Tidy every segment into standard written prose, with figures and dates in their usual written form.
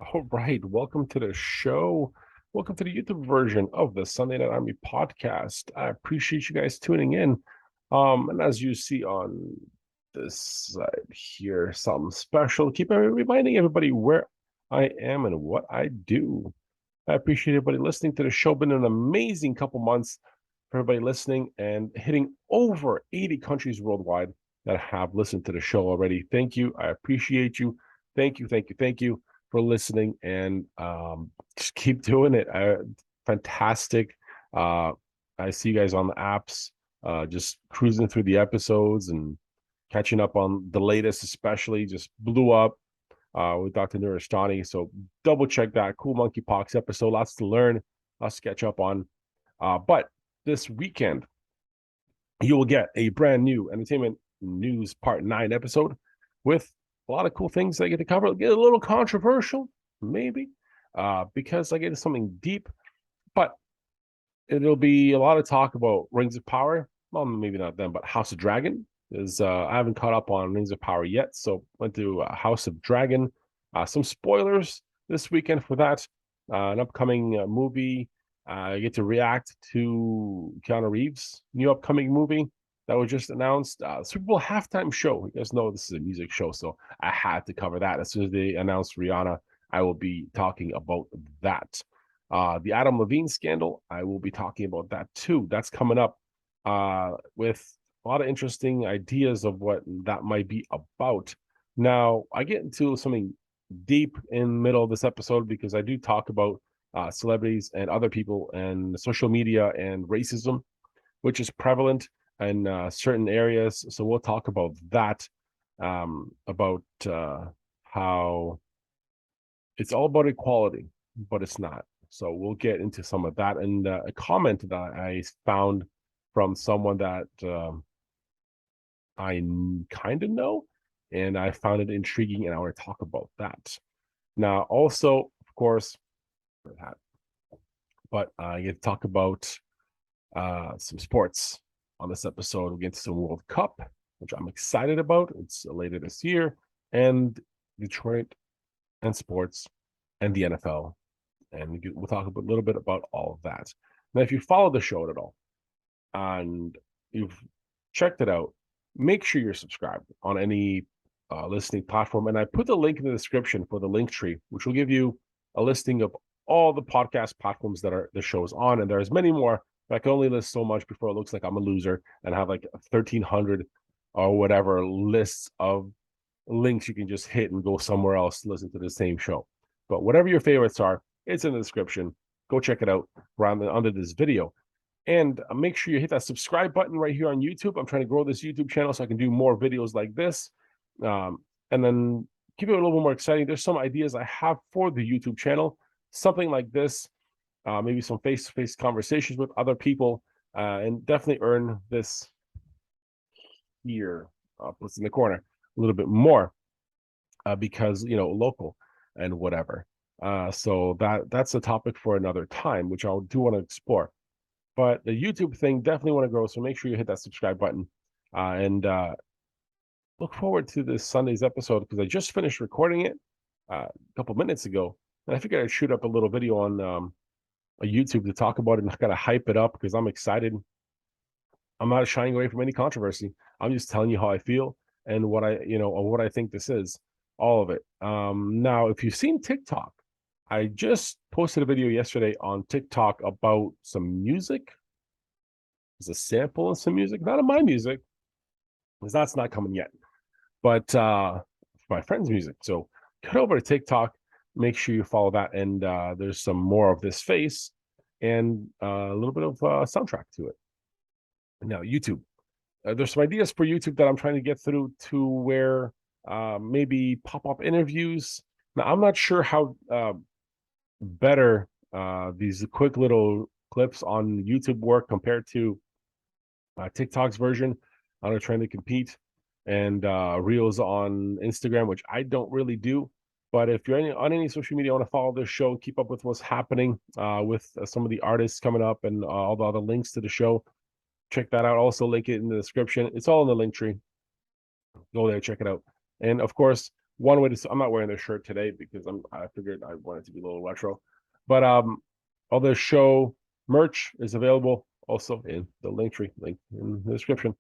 All right, welcome to the show. Welcome to the YouTube version of the Sunday Night Army podcast. I appreciate you guys tuning in. And as you see on this side here, something special. Keep reminding everybody where I am and what I do. I appreciate everybody listening to the show. Been an amazing couple months for everybody listening and hitting over 80 countries worldwide that have listened to the show already. Thank you. I appreciate you. Thank you for listening, and just keep doing it. Fantastic. I see you guys on the apps, just cruising through the episodes and catching up on the latest, especially just blew up with Dr. Nuristani. So double check that cool monkeypox episode. Lots to learn, lots to catch up on. But this weekend, you will get a brand new entertainment news part 9 episode with a lot of cool things I get to cover. Get a little controversial, maybe, because I get into something deep, but it'll be a lot of talk about Rings of Power. Well, maybe not them, but House of Dragon. Is I haven't caught up on Rings of Power yet, so went to House of Dragon. Some spoilers this weekend for that. An upcoming movie. I get to react to Keanu Reeves' new upcoming movie that was just announced. Super Bowl halftime show. You guys know this is a music show, so I had to cover that. As soon as they announced Rihanna, I will be talking about that. The Adam Levine scandal, I will be talking about that too. That's coming up with a lot of interesting ideas of what that might be about. Now, I get into something deep in the middle of this episode because I do talk about celebrities and other people and social media and racism, which is prevalent in certain areas. So we'll talk about that, about how it's all about equality, but it's not. So we'll get into some of that. And a comment that I found from someone that I kind of know, and I found it intriguing, and I want to talk about that. Now, also, of course, but I get to talk about some sports on this episode. We'll get to some World Cup, which I'm excited about. It's later this year, and Detroit and sports and the NFL. And we'll talk a little bit about all of that. Now, if you follow the show at all and you've checked it out, make sure you're subscribed on any listening platform. And I put the link in the description for the link tree, which will give you a listing of all the podcast platforms that the show's on. And there's many more, but I can only list so much before it looks like I'm a loser and have like 1,300 or whatever lists of links you can just hit and go somewhere else to listen to the same show. But whatever your favorites are, it's in the description. Go check it out under this video. And make sure you hit that subscribe button right here on YouTube. I'm trying to grow this YouTube channel so I can do more videos like this. And then keep it a little bit more exciting. There's some ideas I have for the YouTube channel. Something like this. Maybe some face-to-face conversations with other people. And definitely earn this here. Plus in the corner a little bit more. Because, local and whatever. So that's a topic for another time, which I do want to explore. But the YouTube thing definitely want to grow, so make sure you hit that subscribe button. And look forward to this Sunday's episode because I just finished recording it a couple minutes ago. And I figured I'd shoot up a little video on a YouTube to talk about it and I gotta hype it up because I'm excited. I'm not shying away from any controversy. I'm just telling you how I feel and what I think this is. All of it. Now, if you've seen TikTok, I just posted a video yesterday on TikTok about some music. There's a sample of some music, not of my music, because that's not coming yet, but my friend's music. So get over to TikTok, make sure you follow that, and there's some more of this face and a little bit of soundtrack to it. Now, YouTube. There's some ideas for YouTube that I'm trying to get through to where maybe pop-up interviews. Now, I'm not sure how better these quick little clips on YouTube work compared to TikTok's version. I'm trying to compete, and Reels on Instagram, which I don't really do. But if you're on any social media, want to follow this show, keep up with what's happening with some of the artists coming up and all the other links to the show, check that out. Also, link it in the description. It's all in the link tree. Go there, check it out. And of course, one way to I'm not wearing this shirt today because I figured I wanted to be a little retro, but all the show merch is available also in the link in the description.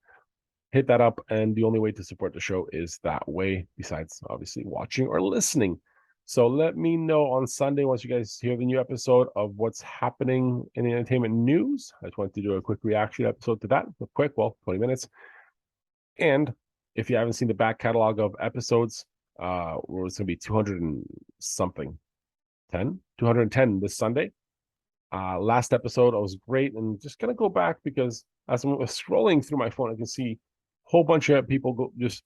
Hit that up, and the only way to support the show is that way, besides obviously watching or listening. So let me know on Sunday once you guys hear the new episode of what's happening in the entertainment news. I just wanted to do a quick reaction episode to that, quick, 20 minutes. And if you haven't seen the back catalog of episodes, where it's going to be 200 and something, 210 this Sunday. Last episode, I was great, and just gonna go back because as I'm scrolling through my phone, I can see a whole bunch of people go just,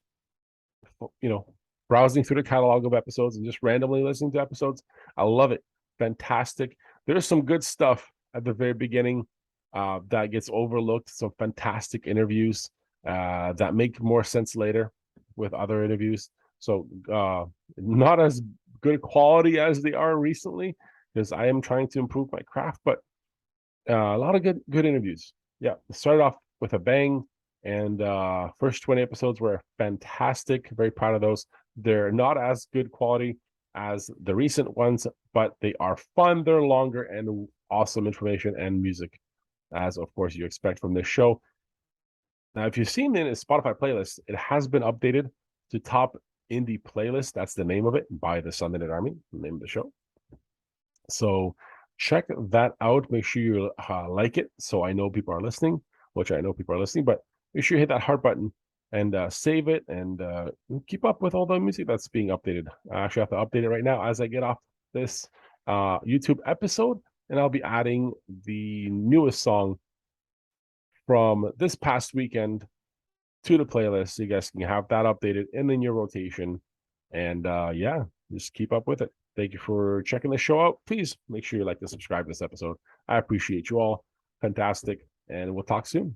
browsing through the catalog of episodes and just randomly listening to episodes. I love it. Fantastic. There's some good stuff at the very beginning that gets overlooked. Some fantastic interviews that make more sense later with other interviews. So not as good quality as they are recently, because I am trying to improve my craft, but a lot of good interviews. Yeah, started off with a bang, and first 20 episodes were fantastic. Very proud of those. They're not as good quality as the recent ones, but they are fun. They're longer and awesome information and music, as of course you expect from this show. Now, if you've seen in a Spotify playlist, it has been updated to top indie playlist. That's the name of it, by the Sunday Night Army, the name of the show. So check that out. Make sure you like it, so I know people are listening, which I know people are listening. But make sure you hit that heart button and save it, and keep up with all the music that's being updated. I actually have to update it right now as I get off this YouTube episode, and I'll be adding the newest song from this past weekend to the playlist, so you guys can have that updated and in your rotation. And yeah, just keep up with it. Thank you for checking the show out. Please make sure you like and subscribe to this episode. I appreciate you all. Fantastic. And we'll talk soon.